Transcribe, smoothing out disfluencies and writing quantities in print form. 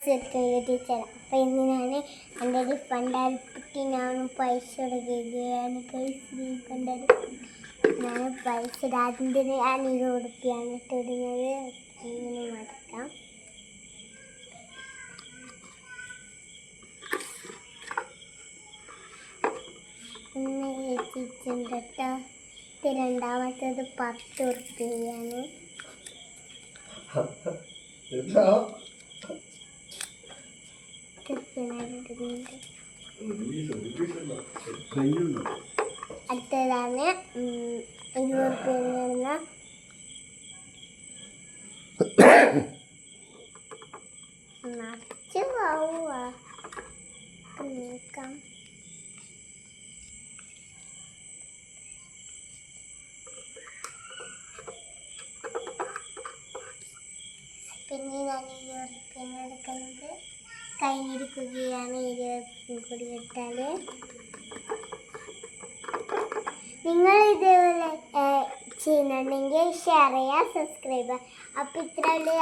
Teacher അപ്പം ഇന്ന് ഞാൻ എൻ്റെ റിഫണ്ടായിട്ട് ഞാൻ പൈസ കൊടുക്കുകയാണ്. റീഫണ്ടായി ഞാൻ പൈസ അതിൻ്റെ ഞാൻ 20 ഉറുപ്പിയാണ് ഇട്ടിടുന്നത്. ഇങ്ങനെ മടക്കാം. ഒന്ന് എത്തിയിട്ടുണ്ട് കേട്ടോ. ഇത് രണ്ടാമത്തേത് 10 ഉറുപ്പിയാണ്. അടുത്തതാണ് 20 ഉറുപ്പിക നിറച്ച് പോവുക നീക്കാം. പിന്നെ ഞാൻ 20 ഉറുപ്പിക എടുക്കുന്നത് കഴിഞ്ഞിരിക്കുകയാണ്. 20 കൂടി ഇട്ടാൽ നിങ്ങൾ ഇതേപോലെ ചെയ്യുന്നുണ്ടെങ്കിൽ ഷെയർ ചെയ്യുക, സബ്സ്ക്രൈബ് ചെയ്യുക. അപ്പോൾ ഇത്ര വലിയ